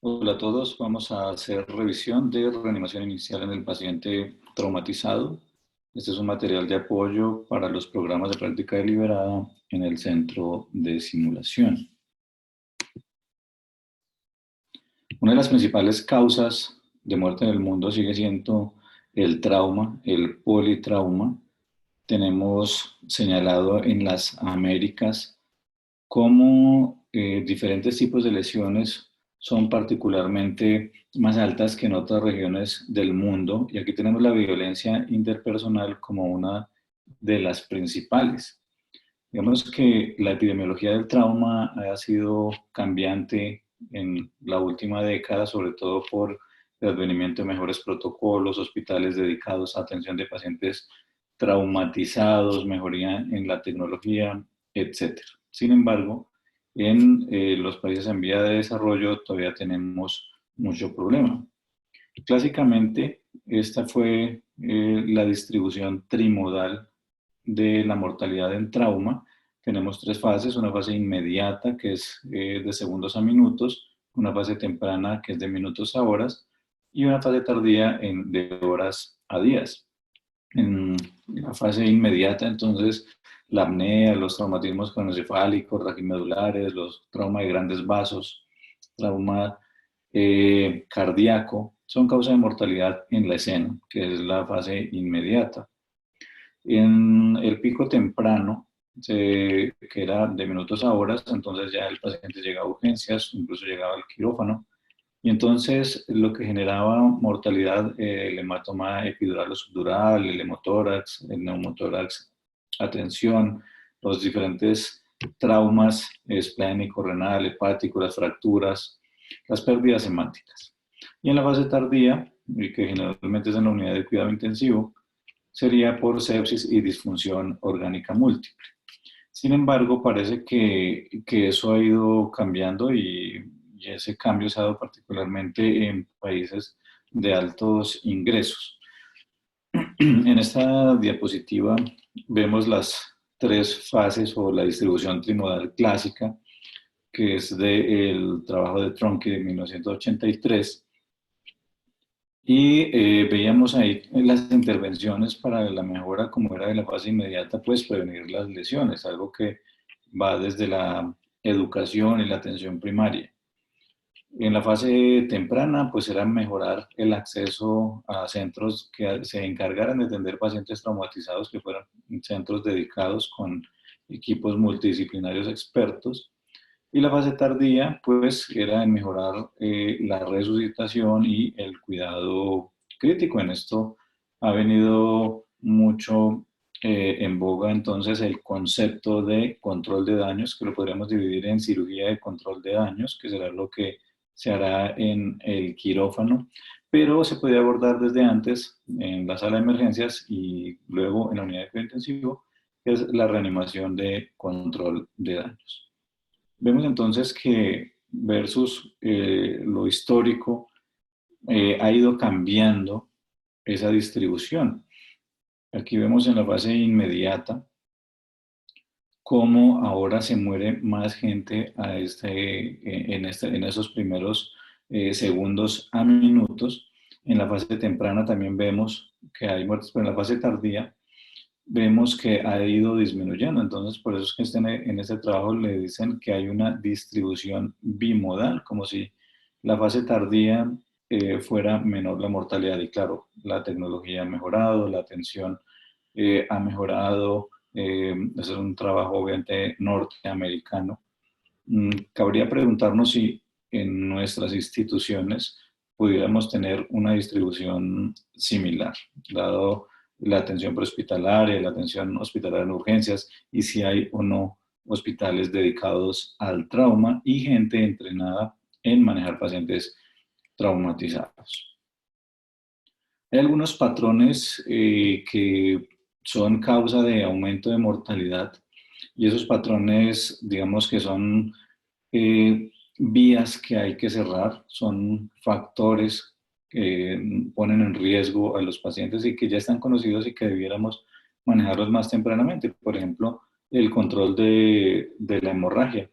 Hola a todos, vamos a hacer revisión de reanimación inicial en el paciente traumatizado. Este es un material de apoyo para los programas de práctica deliberada en el centro de simulación. Una de las principales causas de muerte en el mundo sigue siendo el trauma, el politrauma. Tenemos señalado en las Américas cómo diferentes tipos de lesiones son particularmente más altas que en otras regiones del mundo. Y aquí tenemos la violencia interpersonal como una de las principales. Digamos que la epidemiología del trauma ha sido cambiante en la última década, sobre todo por el advenimiento de mejores protocolos, hospitales dedicados a atención de pacientes traumatizados, mejoría en la tecnología, etcétera. Sin embargo, en los países en vía de desarrollo todavía tenemos mucho problema. Clásicamente, esta fue la distribución trimodal de la mortalidad en trauma. Tenemos tres fases: una fase inmediata, que es de segundos a minutos; una fase temprana, que es de minutos a horas; y una fase tardía de horas a días. En la fase inmediata, entonces, la apnea, los traumatismos craneoencefálicos, raquimedulares, los traumas de grandes vasos, trauma cardíaco, son causa de mortalidad en la escena, que es la fase inmediata. En el pico temprano, que era de minutos a horas, entonces ya el paciente llegaba a urgencias, incluso llegaba al quirófano, y entonces lo que generaba mortalidad, el hematoma epidural o subdural, el hemotórax, el neumotórax, atención, los diferentes traumas esplénico, renal, hepático, las fracturas, las pérdidas semánticas. Y en la fase tardía, que generalmente es en la unidad de cuidado intensivo, sería por sepsis y disfunción orgánica múltiple. Sin embargo, parece que eso ha ido cambiando, y ese cambio se ha dado particularmente en países de altos ingresos. En esta diapositiva vemos las tres fases o la distribución trimodal clásica, que es del trabajo de Tronqui de 1983. Y veíamos ahí las intervenciones para la mejora, como era de la fase inmediata, pues prevenir las lesiones, algo que va desde la educación y la atención primaria. En la fase temprana, pues era mejorar el acceso a centros que se encargaran de atender pacientes traumatizados, que fueran centros dedicados con equipos multidisciplinarios expertos. Y la fase tardía, pues, era en mejorar la resucitación y el cuidado crítico. En esto ha venido mucho en boga entonces el concepto de control de daños, que lo podríamos dividir en cirugía de control de daños, que será lo que se hará en el quirófano, pero se podía abordar desde antes en la sala de emergencias y luego en la unidad de cuidado intensivo, que es la reanimación de control de daños. Vemos entonces que versus lo histórico, ha ido cambiando esa distribución. Aquí vemos en la fase inmediata cómo ahora se muere más gente en esos primeros segundos a minutos. En la fase temprana también vemos que hay muertes, pero en la fase tardía vemos que ha ido disminuyendo. Entonces, por eso es que en este trabajo le dicen que hay una distribución bimodal, como si la fase tardía fuera menor la mortalidad. Y claro, la tecnología ha mejorado, la atención ha mejorado. Ese es un trabajo obviamente norteamericano. Cabría preguntarnos si en nuestras instituciones pudiéramos tener una distribución similar, dado la atención prehospitalaria, la atención hospitalaria en urgencias, y si hay o no hospitales dedicados al trauma y gente entrenada en manejar pacientes traumatizados. Hay algunos patrones que son causa de aumento de mortalidad, y esos patrones, digamos que son vías que hay que cerrar, son factores que ponen en riesgo a los pacientes y que ya están conocidos y que debiéramos manejarlos más tempranamente. Por ejemplo, el control de la hemorragia.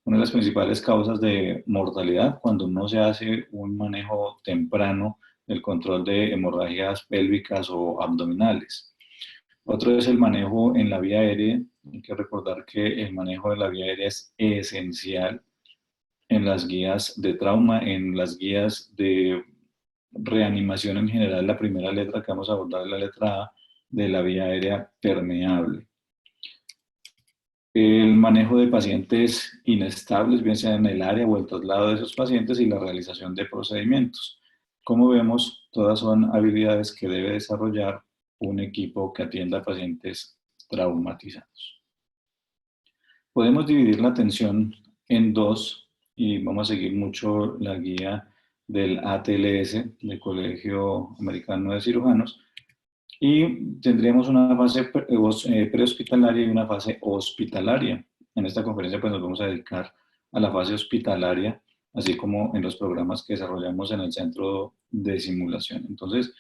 una de las principales causas de mortalidad cuando no se hace un manejo temprano del control de hemorragias pélvicas o abdominales. Otro es el manejo en la vía aérea. Hay que recordar que el manejo de la vía aérea es esencial en las guías de trauma, en las guías de reanimación en general. La primera letra que vamos a abordar es la letra A de la vía aérea permeable. El manejo de pacientes inestables, bien sea en el área o el traslado de esos pacientes y la realización de procedimientos. Como vemos, todas son habilidades que debe desarrollar un equipo que atienda a pacientes traumatizados. Podemos dividir la atención en dos y vamos a seguir mucho la guía del ATLS, del Colegio Americano de Cirujanos, y tendríamos una fase prehospitalaria y una fase hospitalaria. En esta conferencia pues nos vamos a dedicar a la fase hospitalaria, así como en los programas que desarrollamos en el centro de simulación. Entonces,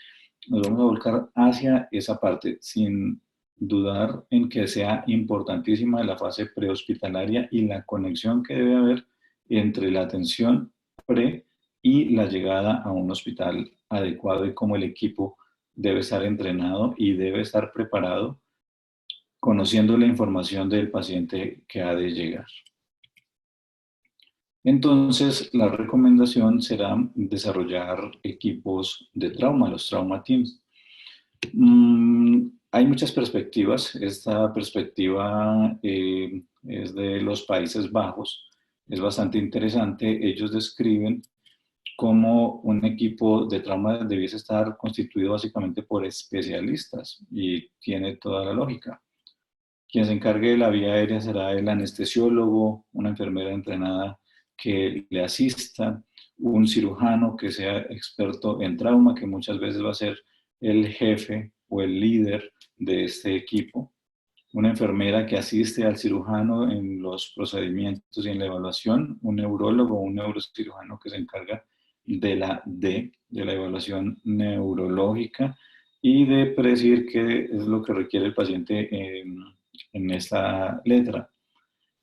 nos vamos a volcar hacia esa parte, sin dudar en que sea importantísima la fase prehospitalaria y la conexión que debe haber entre la atención pre y la llegada a un hospital adecuado y cómo el equipo debe estar entrenado y debe estar preparado conociendo la información del paciente que ha de llegar. Entonces, la recomendación será desarrollar equipos de trauma, los trauma teams. Hay muchas perspectivas. Esta perspectiva es de los Países Bajos. Es bastante interesante. Ellos describen cómo un equipo de trauma debiese estar constituido básicamente por especialistas y tiene toda la lógica. Quien se encargue de la vía aérea será el anestesiólogo, una enfermera entrenada que le asista, un cirujano que sea experto en trauma, que muchas veces va a ser el jefe o el líder de este equipo, una enfermera que asiste al cirujano en los procedimientos y en la evaluación, un neurólogo o un neurocirujano que se encarga de la evaluación neurológica y de predecir qué es lo que requiere el paciente en esta letra.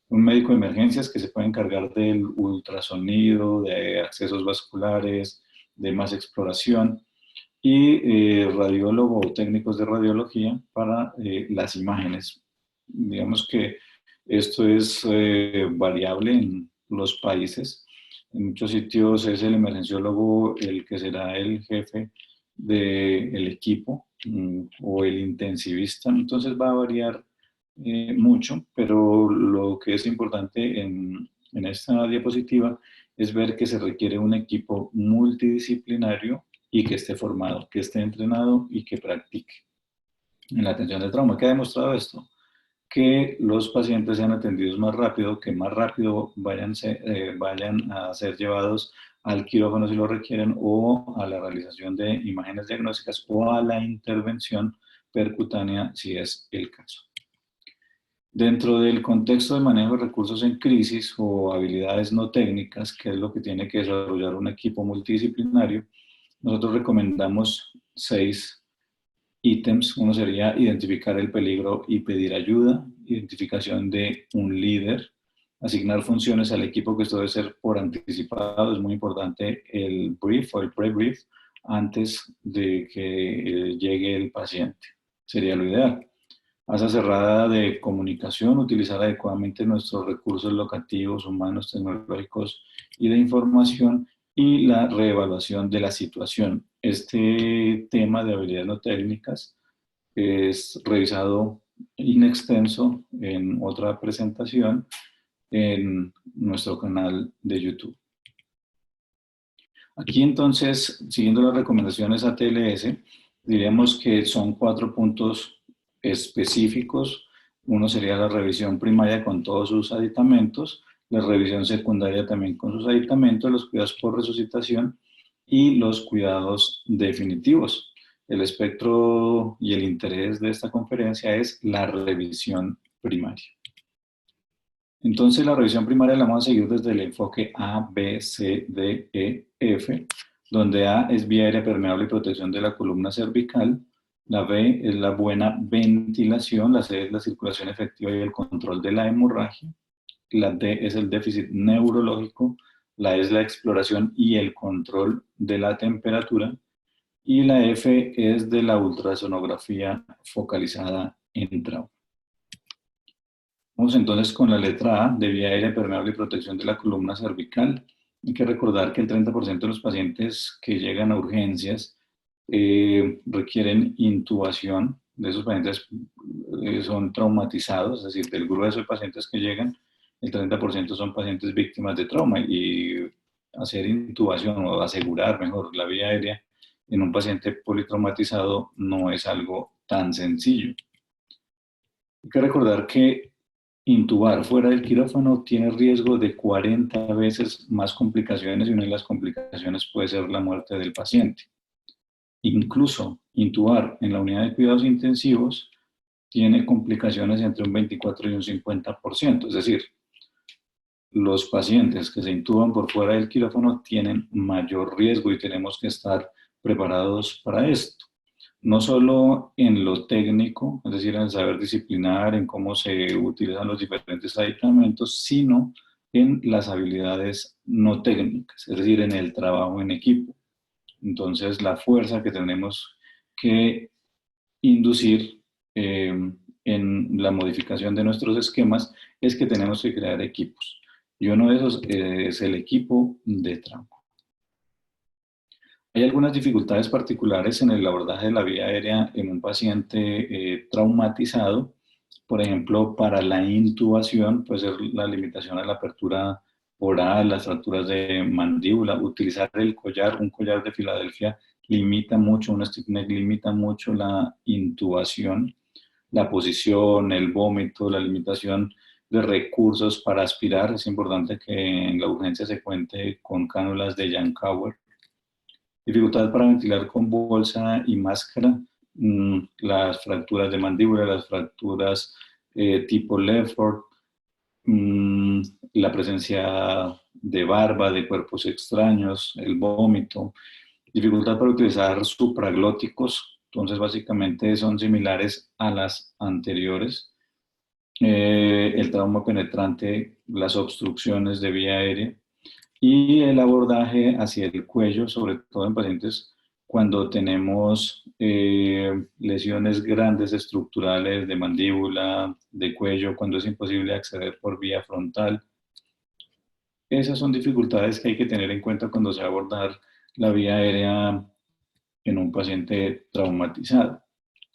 Un médico de emergencias que se puede encargar del ultrasonido, de accesos vasculares, de más exploración, y radiólogo o técnicos de radiología para las imágenes. Digamos que esto es variable en los países. En muchos sitios es el emergenciólogo el que será el jefe del equipo o el intensivista. Entonces va a variar mucho, pero lo que es importante en esta diapositiva es ver que se requiere un equipo multidisciplinario y que esté formado, que esté entrenado y que practique. En la atención del trauma, ¿qué ha demostrado esto? Que los pacientes sean atendidos más rápido, que más rápido vayan a ser llevados al quirófano si lo requieren o a la realización de imágenes diagnósticas o a la intervención percutánea si es el caso. Dentro del contexto de manejo de recursos en crisis o habilidades no técnicas, que es lo que tiene que desarrollar un equipo multidisciplinario, nosotros recomendamos 6 ítems. Uno sería identificar el peligro y pedir ayuda, identificación de un líder, asignar funciones al equipo, que esto debe ser por anticipado. Es muy importante el brief o el pre-brief antes de que llegue el paciente. Sería lo ideal. Asa cerrada de comunicación, utilizar adecuadamente nuestros recursos locativos, humanos, tecnológicos y de información, y la reevaluación de la situación. Este tema de habilidades no técnicas es revisado in extenso en otra presentación en nuestro canal de YouTube. Aquí entonces, siguiendo las recomendaciones ATLS, diríamos que son 4 puntos específicos. Uno sería la revisión primaria con todos sus aditamentos, la revisión secundaria también con sus aditamentos, los cuidados por resucitación y los cuidados definitivos. El espectro y el interés de esta conferencia es la revisión primaria. Entonces, la revisión primaria la vamos a seguir desde el enfoque A, B, C, D, E, F, donde A es vía aérea permeable y protección de la columna cervical, la B es la buena ventilación, la C es la circulación efectiva y el control de la hemorragia, la D es el déficit neurológico, la E es la exploración y el control de la temperatura, y la F es de la ultrasonografía focalizada en trauma. Vamos entonces con la letra A, de vía aérea permeable y protección de la columna cervical. Hay que recordar que el 30% de los pacientes que llegan a urgencias requieren intubación. De esos pacientes son traumatizados, es decir, del grueso de pacientes que llegan, el 30% son pacientes víctimas de trauma, y hacer intubación o asegurar mejor la vía aérea en un paciente politraumatizado no es algo tan sencillo. Hay que recordar que intubar fuera del quirófano tiene riesgo de 40 veces más complicaciones, y una de las complicaciones puede ser la muerte del paciente. Incluso intubar en la unidad de cuidados intensivos tiene complicaciones entre un 24 y un 50%, es decir, los pacientes que se intuban por fuera del quirófano tienen mayor riesgo y tenemos que estar preparados para esto. No solo en lo técnico, es decir, en el saber disciplinar, en cómo se utilizan los diferentes aditamentos, sino en las habilidades no técnicas, es decir, en el trabajo en equipo. Entonces, la fuerza que tenemos que inducir en la modificación de nuestros esquemas es que tenemos que crear equipos. Y uno de esos es el equipo de trauma. Hay algunas dificultades particulares en el abordaje de la vía aérea en un paciente traumatizado. Por ejemplo, para la intubación puede ser la limitación a la apertura oral, las fracturas de mandíbula. Utilizar el collar, un collar de Filadelfia, limita mucho, un stick neck limita mucho la intubación. La posición, el vómito, la limitación de recursos para aspirar. Es importante que en la urgencia se cuente con cánulas de Yankauer. Dificultad para ventilar con bolsa y máscara, las fracturas de mandíbula, las fracturas tipo Lefford, la presencia de barba, de cuerpos extraños, el vómito, dificultad para utilizar supraglóticos. Entonces básicamente son similares a las anteriores. El trauma penetrante, las obstrucciones de vía aérea, y el abordaje hacia el cuello, sobre todo en pacientes cuando tenemos lesiones grandes estructurales de mandíbula, de cuello, cuando es imposible acceder por vía frontal. Esas son dificultades que hay que tener en cuenta cuando se va a abordar la vía aérea en un paciente traumatizado.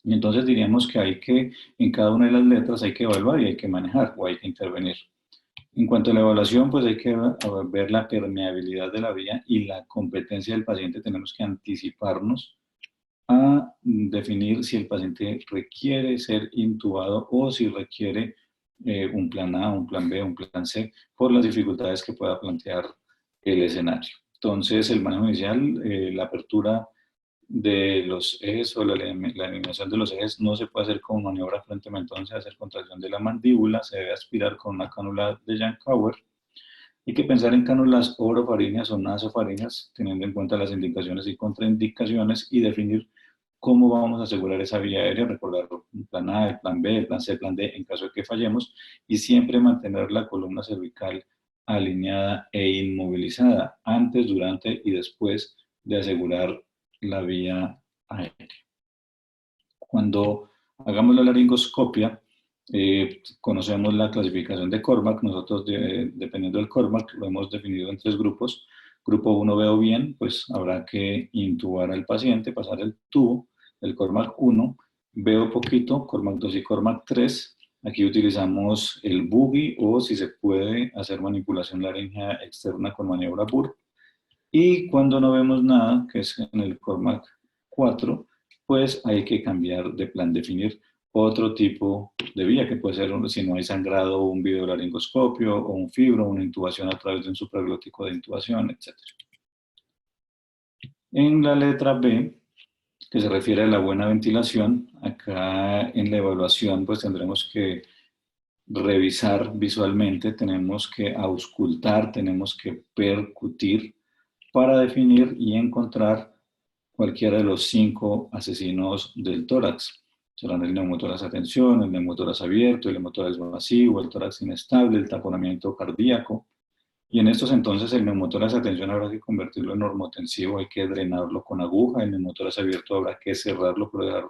Y entonces diríamos que hay que, en cada una de las letras hay que evaluar y hay que manejar o hay que intervenir. En cuanto a la evaluación, pues hay que ver la permeabilidad de la vía y la competencia del paciente. Tenemos que anticiparnos a definir si el paciente requiere ser intubado o si requiere un plan A, un plan B, un plan C, por las dificultades que pueda plantear el escenario. Entonces, el manejo inicial, la apertura de los ejes o la eliminación de los ejes no se puede hacer con maniobra frente mentón, se hacer contracción de la mandíbula, se debe aspirar con una cánula de Yankauer. Hay que pensar en cánulas orofaringeas o nasofaringeas, teniendo en cuenta las indicaciones y contraindicaciones, y definir cómo vamos a asegurar esa vía aérea, recordar el plan A, el plan B, el plan C, el plan D, en caso de que fallemos, y siempre mantener la columna cervical alineada e inmovilizada antes, durante y después de asegurar la vía aérea. Cuando hagamos la laringoscopia, conocemos la clasificación de Cormack. Nosotros, dependiendo del Cormack, lo hemos definido en 3 grupos. Grupo 1, veo bien, pues habrá que intubar al paciente, pasar el tubo. El Cormack 1, veo poquito, Cormack 2 y Cormack 3. Aquí utilizamos el boogie o, si se puede, hacer manipulación laringea externa con maniobra Burr. Y cuando no vemos nada, que es en el Cormack 4, pues hay que cambiar de plan, definir otro tipo de vía, que puede ser, si no hay sangrado, un videolaringoscopio, o un fibro, una intubación a través de un supraglótico de intubación, etc. En la letra B, que se refiere a la buena ventilación, acá en la evaluación pues tendremos que revisar visualmente, tenemos que auscultar, tenemos que percutir para definir y encontrar cualquiera de los 5 asesinos del tórax. Serán el neumotórax a tensión, el neumotórax abierto, el neumotórax masivo, el tórax inestable, el taponamiento cardíaco. Y en estos entonces el neumotórax a tensión habrá que convertirlo en normotensivo, hay que drenarlo con aguja, el neumotórax abierto habrá que cerrarlo por dejar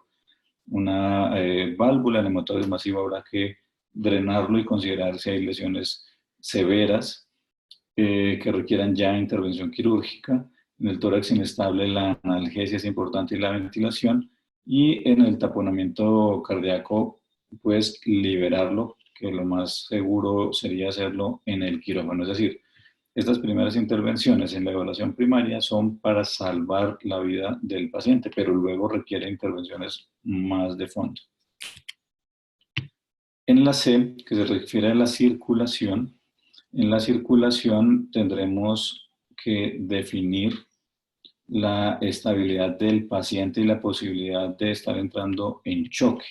una válvula, el neumotórax masivo habrá que drenarlo y considerar si hay lesiones severas que requieran ya intervención quirúrgica. En el tórax inestable la analgesia es importante y la ventilación. Y en el taponamiento cardíaco, pues liberarlo, que lo más seguro sería hacerlo en el quirófano. Es decir, estas primeras intervenciones en la evaluación primaria son para salvar la vida del paciente, pero luego requiere intervenciones más de fondo. En la C, que se refiere a la circulación, en la circulación tendremos que definir la estabilidad del paciente y la posibilidad de estar entrando en choque.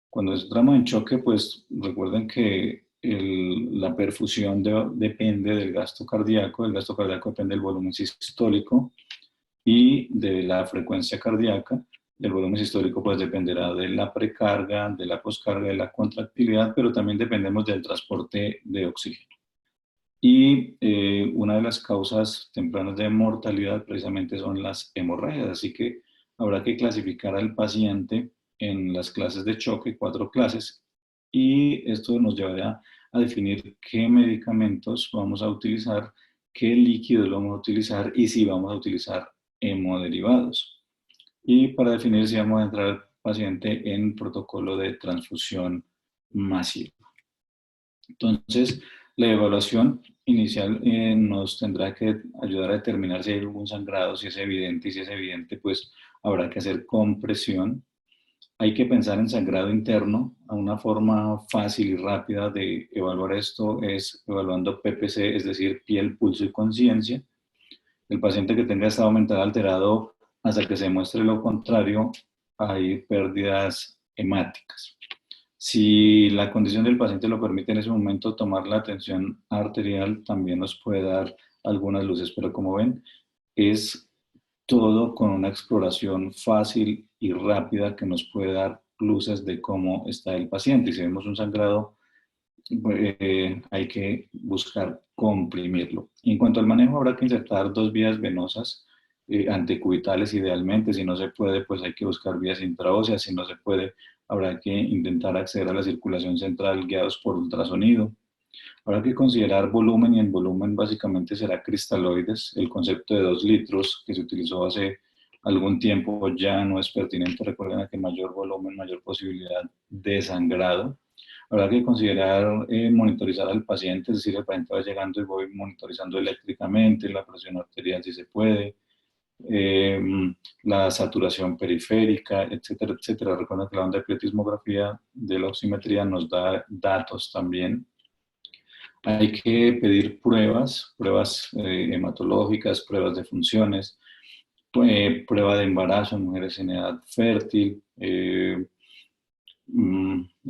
Cuando entramos en choque, pues recuerden que la perfusión depende del gasto cardíaco, el gasto cardíaco depende del volumen sistólico y de la frecuencia cardíaca. El volumen sistólico pues dependerá de la precarga, de la poscarga, de la contractilidad, pero también dependemos del transporte de oxígeno. Y una de las causas tempranas de mortalidad precisamente son las hemorragias, así que habrá que clasificar al paciente en las clases de choque, 4 clases, y esto nos llevará a definir qué medicamentos vamos a utilizar, qué líquidos vamos a utilizar y si vamos a utilizar hemoderivados. Y para definir si vamos a entrar al paciente en protocolo de transfusión masiva. Entonces, la evaluación inicial nos tendrá que ayudar a determinar si hay algún sangrado, si es evidente, y si es evidente, pues habrá que hacer compresión. Hay que pensar en sangrado interno. A una forma fácil y rápida de evaluar esto es evaluando PPC, es decir, piel, pulso y conciencia. El paciente que tenga estado mental alterado, hasta que se muestre lo contrario, hay pérdidas hemáticas. Si la condición del paciente lo permite en ese momento, tomar la tensión arterial también nos puede dar algunas luces, pero como ven, es todo con una exploración fácil y rápida que nos puede dar luces de cómo está el paciente. Y si vemos un sangrado, hay que buscar comprimirlo. En cuanto al manejo, habrá que insertar 2 vías venosas anticubitales idealmente. Si no se puede, pues hay que buscar vías intraóseas. Si no se puede, habrá que intentar acceder a la circulación central guiados por ultrasonido. Habrá que considerar volumen, y en volumen básicamente será cristaloides. El concepto de 2 litros que se utilizó hace algún tiempo ya no es pertinente. Recuerden que mayor volumen, mayor posibilidad de sangrado. Habrá que considerar monitorizar al paciente, es decir, el paciente va llegando y voy monitorizando eléctricamente la presión arterial si se puede, eh, la saturación periférica, etcétera, etcétera. Recuerden que la onda de pletismografía de la oximetría nos da datos también. Hay que pedir pruebas hematológicas, pruebas de funciones, prueba de embarazo en mujeres en edad fértil,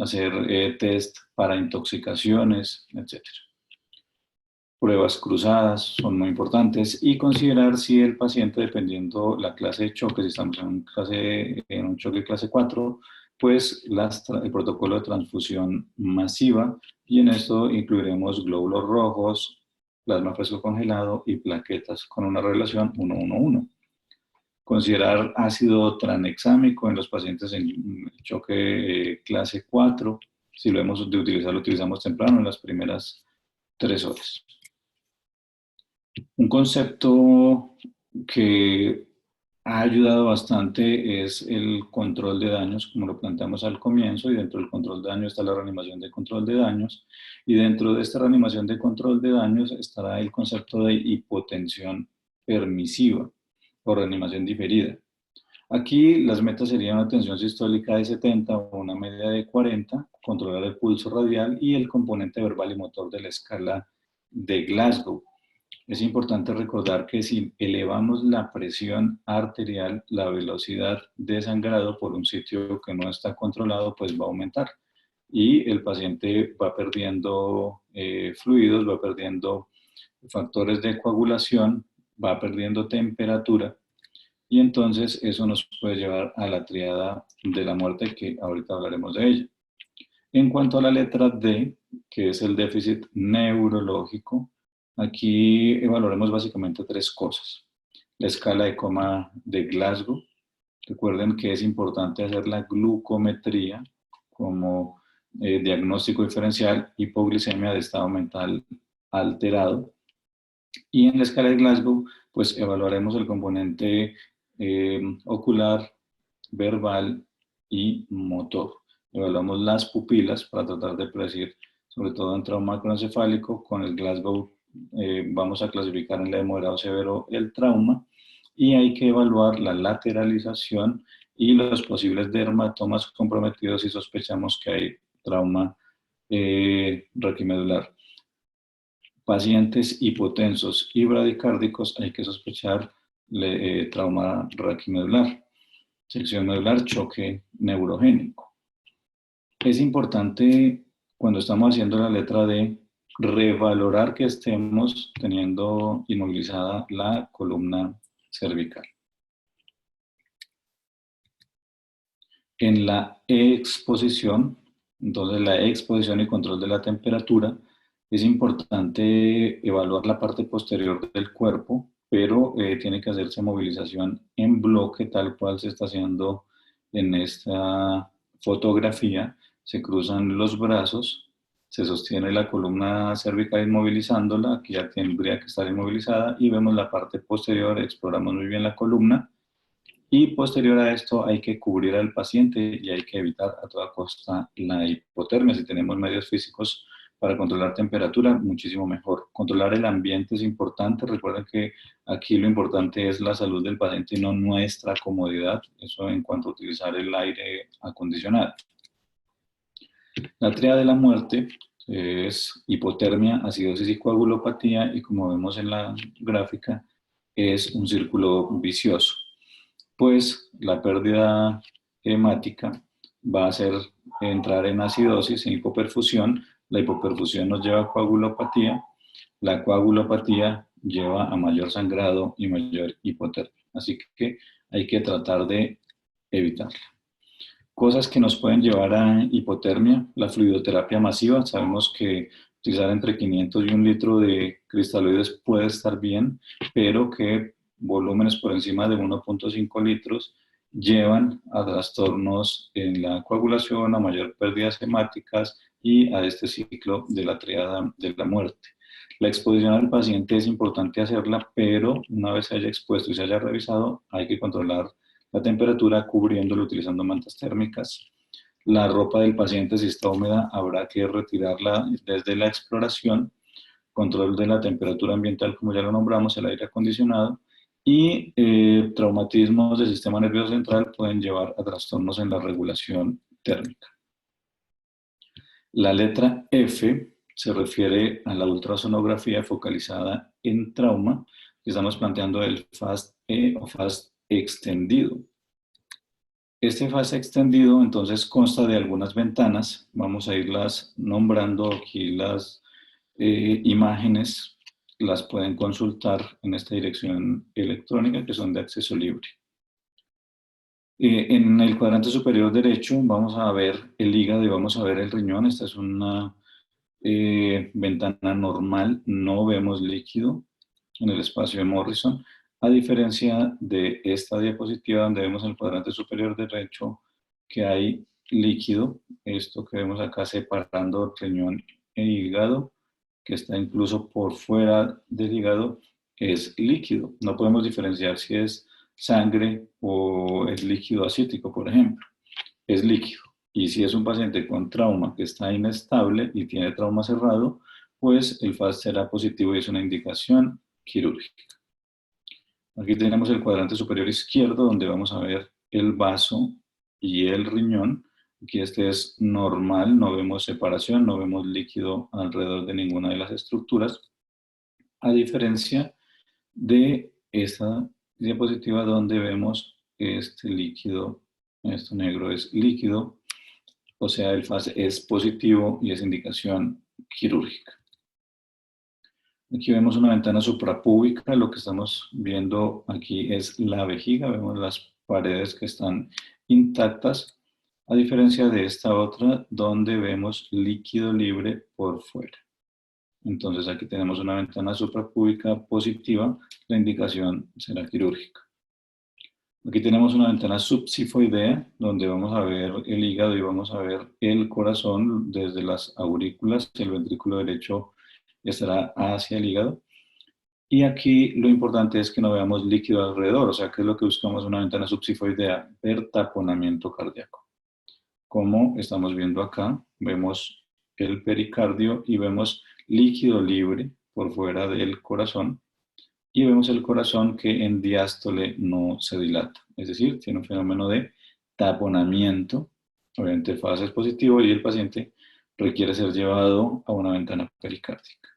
hacer test para intoxicaciones, etc. Pruebas cruzadas son muy importantes y considerar si el paciente, dependiendo la clase de choque, si estamos en un choque clase 4, pues el protocolo de transfusión masiva, y en esto incluiremos glóbulos rojos, plasma fresco congelado y plaquetas con una relación 1:1:1. Considerar ácido tranexámico en los pacientes en choque clase 4. Si lo hemos de utilizar, lo utilizamos temprano, en las primeras 3 horas. Un concepto que ha ayudado bastante es el control de daños, como lo planteamos al comienzo, y dentro del control de daños está la reanimación de control de daños, y dentro de esta reanimación de control de daños estará el concepto de hipotensión permisiva o reanimación diferida. Aquí las metas serían una tensión sistólica de 70 o una media de 40, controlar el pulso radial y el componente verbal y motor de la escala de Glasgow. Es importante recordar que si elevamos la presión arterial, la velocidad de sangrado por un sitio que no está controlado, pues va a aumentar. Y el paciente va perdiendo fluidos, va perdiendo factores de coagulación, va perdiendo temperatura. y entonces eso nos puede llevar a la tríada de la muerte, que ahorita hablaremos de ella. En cuanto a la letra D, que es el déficit neurológico, aquí evaluaremos básicamente tres cosas. La escala de coma de Glasgow. Recuerden que es importante hacer la glucometría como diagnóstico diferencial, hipoglicemia de estado mental alterado. Y en la escala de Glasgow, pues evaluaremos el componente ocular, verbal y motor. Evaluamos las pupilas para tratar de predecir, sobre todo en trauma cronocefálico. Con el Glasgow vamos a clasificar en leve, moderado, severo el trauma, y hay que evaluar la lateralización y los posibles dermatomas comprometidos si sospechamos que hay trauma raquimedular. Pacientes hipotensos y bradicárdicos hay que sospechar trauma raquimedular, sección medular, choque neurogénico. Es importante, cuando estamos haciendo la letra D, revalorar que estemos teniendo inmovilizada la columna cervical. En la exposición, entonces la exposición y control de la temperatura, es importante evaluar la parte posterior del cuerpo, pero tiene que hacerse movilización en bloque, tal cual se está haciendo en esta fotografía. Se cruzan los brazos, se sostiene la columna cervical inmovilizándola, aquí ya tendría que estar inmovilizada, y vemos la parte posterior, exploramos muy bien la columna, y posterior a esto hay que cubrir al paciente y hay que evitar a toda costa la hipotermia. Si tenemos medios físicos para controlar temperatura, muchísimo mejor. Controlar el ambiente es importante. Recuerden que aquí lo importante es la salud del paciente y no nuestra comodidad. Eso en cuanto a utilizar el aire acondicionado. La tríada de la muerte es hipotermia, acidosis y coagulopatía, y como vemos en la gráfica, es un círculo vicioso. Pues la pérdida hemática va a hacer entrar en acidosis, en hipoperfusión. La hipoperfusión nos lleva a coagulopatía. La coagulopatía lleva a mayor sangrado y mayor hipotermia. Así que hay que tratar de evitarla. Cosas que nos pueden llevar a hipotermia: la fluidoterapia masiva. Sabemos que utilizar entre 500 y 1 litro de cristaloides puede estar bien, pero que volúmenes por encima de 1.5 litros llevan a trastornos en la coagulación, a mayor pérdidas hemáticas y a este ciclo de la tríada de la muerte. La exposición al paciente es importante hacerla, pero una vez se haya expuesto y se haya revisado, hay que controlar la temperatura cubriéndolo utilizando mantas térmicas. La ropa del paciente, si está húmeda, habrá que retirarla desde la exploración. Control de la temperatura ambiental, como ya lo nombramos, el aire acondicionado. Y traumatismos del sistema nervioso central pueden llevar a trastornos en la regulación térmica. La letra F se refiere a la ultrasonografía focalizada en trauma. Estamos planteando el FAST-E o FAST extendido. Este FAST extendido entonces consta de algunas ventanas. Vamos a irlas nombrando aquí. Las imágenes las pueden consultar en esta dirección electrónica, que son de acceso libre. En el cuadrante superior derecho vamos a ver el hígado y vamos a ver el riñón. Esta es una ventana normal, no vemos líquido en el espacio de Morrison, a diferencia de esta diapositiva donde vemos en el cuadrante superior derecho que hay líquido. Esto que vemos acá separando riñón e hígado, que está incluso por fuera del hígado, es líquido. No podemos diferenciar si es sangre o es líquido acítico, por ejemplo. Es líquido. Y si es un paciente con trauma que está inestable y tiene trauma cerrado, pues el FAST será positivo y es una indicación quirúrgica. Aquí tenemos el cuadrante superior izquierdo, donde vamos a ver el vaso y el riñón. Aquí este es normal, no vemos separación, no vemos líquido alrededor de ninguna de las estructuras, a diferencia de esta diapositiva donde vemos este líquido, esto negro es líquido, o sea, el FAST es positivo y es indicación quirúrgica. Aquí vemos una ventana suprapúbica. Lo que estamos viendo aquí es la vejiga. Vemos las paredes que están intactas, a diferencia de esta otra, donde vemos líquido libre por fuera. Entonces aquí tenemos una ventana suprapúbica positiva. La indicación será quirúrgica. Aquí tenemos una ventana subsifoidea, donde vamos a ver el hígado y vamos a ver el corazón desde las aurículas. El ventrículo derecho estará hacia el hígado. Y aquí lo importante es que no veamos líquido alrededor, o sea, ¿qué es lo que buscamos en una ventana subsifoidea? Ver taponamiento cardíaco. Como estamos viendo acá, vemos el pericardio y vemos líquido libre por fuera del corazón, y vemos el corazón que en diástole no se dilata, es decir, tiene un fenómeno de taponamiento. Obviamente el fase es positivo y el paciente requiere ser llevado a una ventana pericárdica.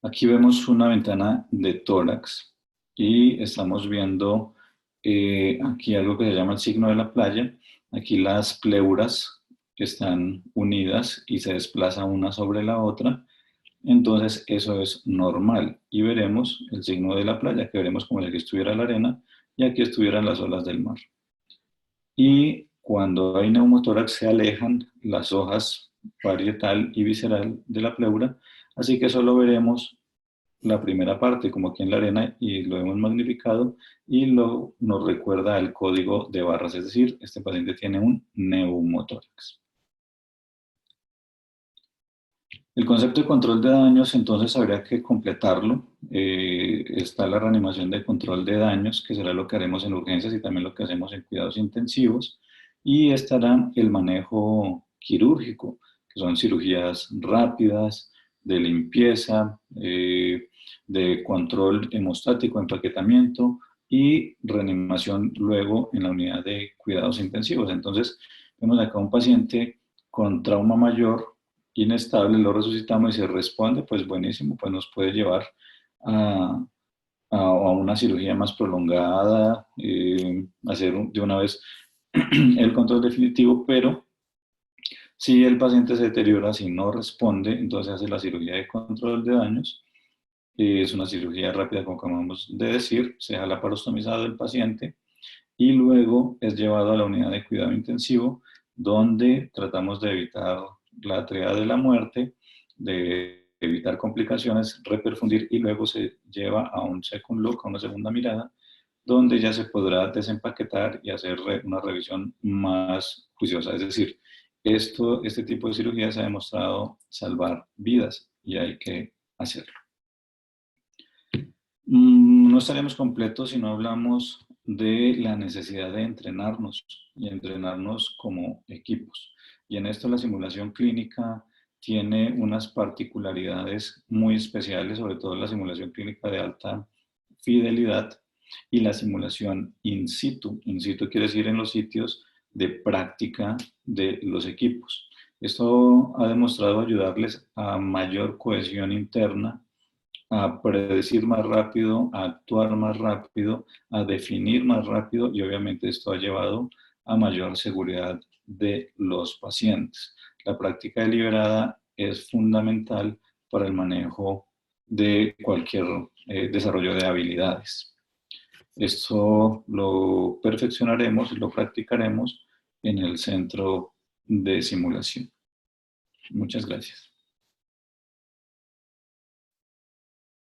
Aquí vemos una ventana de tórax y estamos viendo aquí algo que se llama el signo de la playa. Aquí las pleuras están unidas y se desplaza una sobre la otra. Entonces eso es normal y veremos el signo de la playa, que veremos como si aquí estuviera la arena y aquí estuvieran las olas del mar. Y cuando hay neumotórax se alejan las hojas parietal y visceral de la pleura, así que solo veremos la primera parte, como aquí en la arena, y lo hemos magnificado, y nos recuerda el código de barras, es decir, este paciente tiene un neumotórax. El concepto de control de daños, entonces, habría que completarlo. Está la reanimación de control de daños, que será lo que haremos en urgencias y también lo que hacemos en cuidados intensivos. Y estará el manejo quirúrgico, que son cirugías rápidas, de limpieza, de control hemostático, empaquetamiento y reanimación luego en la unidad de cuidados intensivos. Entonces, vemos acá un paciente con trauma mayor inestable, lo resucitamos y se responde, pues buenísimo, pues nos puede llevar a, a una cirugía más prolongada, hacer de una vez el control definitivo, pero si el paciente se deteriora, si no responde, entonces hace la cirugía de control de daños. Es una cirugía rápida, como acabamos de decir, se deja laparostomizado el paciente y luego es llevado a la unidad de cuidado intensivo, donde tratamos de evitar la triada de la muerte, de evitar complicaciones, reperfundir y luego se lleva a un second look, a una segunda mirada, donde ya se podrá desempaquetar y hacer una revisión más juiciosa. Es decir, este tipo de cirugía se ha demostrado salvar vidas y hay que hacerlo. No estaríamos completos si no hablamos de la necesidad de entrenarnos y entrenarnos como equipos. Y en esto la simulación clínica tiene unas particularidades muy especiales, sobre todo la simulación clínica de alta fidelidad y la simulación in situ. In situ quiere decir en los sitios de práctica de los equipos. Esto ha demostrado ayudarles a mayor cohesión interna, a predecir más rápido, a actuar más rápido, a definir más rápido y obviamente esto ha llevado a mayor seguridad de los pacientes. La práctica deliberada es fundamental para el manejo de cualquier desarrollo de habilidades. Esto lo perfeccionaremos y lo practicaremos en el centro de simulación. Muchas gracias.